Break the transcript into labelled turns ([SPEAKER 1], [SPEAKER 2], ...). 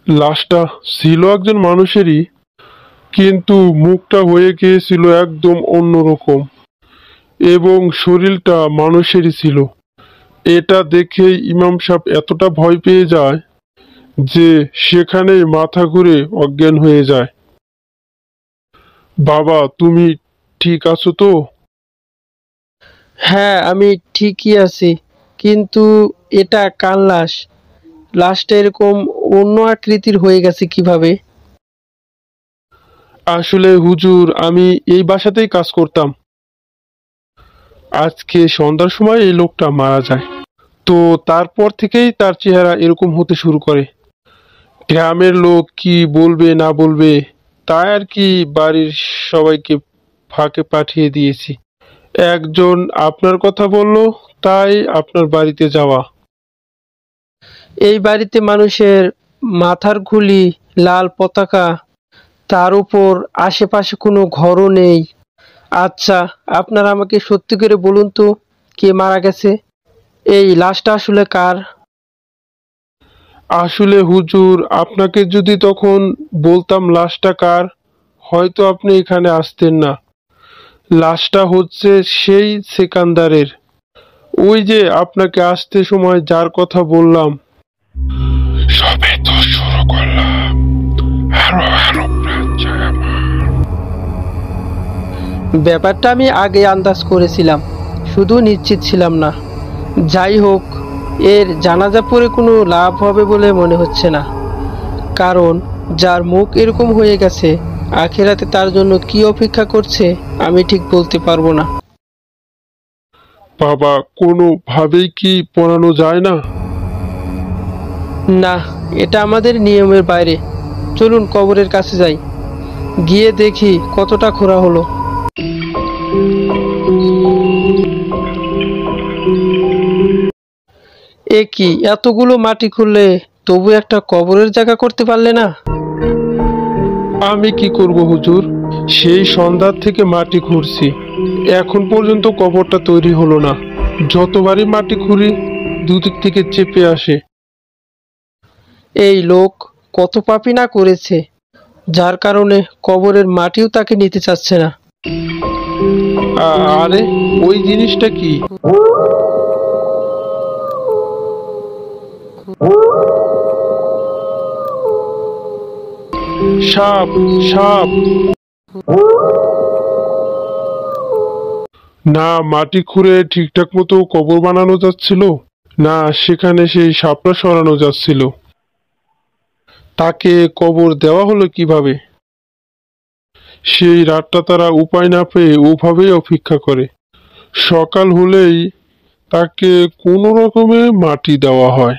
[SPEAKER 1] লাশটা ছিল একজন মানুষেরই, কিন্তু মুখটা হয়ে গিয়েছিল একদম অন্যরকম এবং শরীরটা মানুষেরই ছিল। এটা দেখেই ইমাম সাহেব এতটা ভয় পেয়ে যায় যে সেখানেই মাথা ঘুরে অজ্ঞান হয়ে যায়। বাবা, তুমি ঠিক আছো তো?
[SPEAKER 2] হ্যাঁ, আমি ঠিকই আছি। কিন্তু এটা কার লাশ? লাশটা এরকম অন্য আকৃতির হয়ে গেছে কিভাবে?
[SPEAKER 1] আসলে হুজুর, আমি এই বাসাতেই কাজ করতাম। আজকে সন্ধ্যার সময় এই লোকটা মারা যায়। তো তারপর থেকেই তার চেহারা এরকম হতে শুরু করে। গ্রামের লোক কি বলবে না বলবে তাই আর কি, বাড়ির সবাইকে ফাঁকে পাঠিয়ে দিয়েছি। একজন আপনার কথা বলল, তাই আপনার বাড়িতে যাওয়া।
[SPEAKER 2] এই বাড়িতে মানুষের মাথার খুলি, লাল পতাকা, তার উপর আশেপাশে কোনো ঘরও নেই। আচ্ছা, আপনারা আমাকে সত্যি করে বলুন তো, কে মারা গেছে? এই লাশটা আসলে কার?
[SPEAKER 1] আসলে হুজুর, আপনাকে যদি তখন বলতাম লাশটা কার, হয়তো আপনি এখানে আসতেন না। লাশটা হচ্ছে সেই সেকান্দারের, ওই যে আপনাকে আসতে সময় যার কথা বললাম। সবে তো শুরু করলাম, আরো আরো প্রাণ চায় আমার।
[SPEAKER 2] ব্যাপারটা আমি আগে আন্দাজ করেছিলাম, শুধু নিশ্চিত ছিলাম না। যাই হোক, এর জানাজা পড়ে কোনো লাভ হবে বলে মনে হচ্ছে না। কারণ যার মুখ এরকম হয়ে গেছে, আখিরাতে তার জন্য কি অপেক্ষা করছে আমি ঠিক বলতে পারবো না।
[SPEAKER 1] বাবা, কোনোভাবেই কি পড়ানো যায় না?
[SPEAKER 2] না, এটা আমাদের নিয়মের বাইরে। চলুন কবরের কাছে যাই, গিয়ে দেখি কতটা খোঁড়া হলো। এ কি, এতগুলো মাটি খুললে তবু একটা কবরের জায়গা করতে পারলে না?
[SPEAKER 1] আমি কি করব হুজুর, সেই সন্ধ্যার থেকে মাটি খুঁড়ছি, এখন পর্যন্ত কবরটা তৈরি হলো না। যতবারই মাটি খুঁড়ি দুদিক থেকে চেপে আসে।
[SPEAKER 2] এই লোক কত পাপই না করেছে, যার কারণে কবরের মাটিও তাকে নিতে চাচ্ছে না।
[SPEAKER 1] আরে, ওই জিনিসটা কি? সাপ, সাপ! না মাটি খুঁড়ে ঠিকঠাক মতো কবর বানানো যাচ্ছিল, না সেখানে সেই সাপটা সরানো যাচ্ছিল। তাকে কবর দেওয়া হলো কিভাবে? সেই রাতটা তারা উপায় না পেয়ে ওভাবেই অপেক্ষা করে। সকাল হলেই তাকে কোনো রকমে মাটি দেওয়া হয়।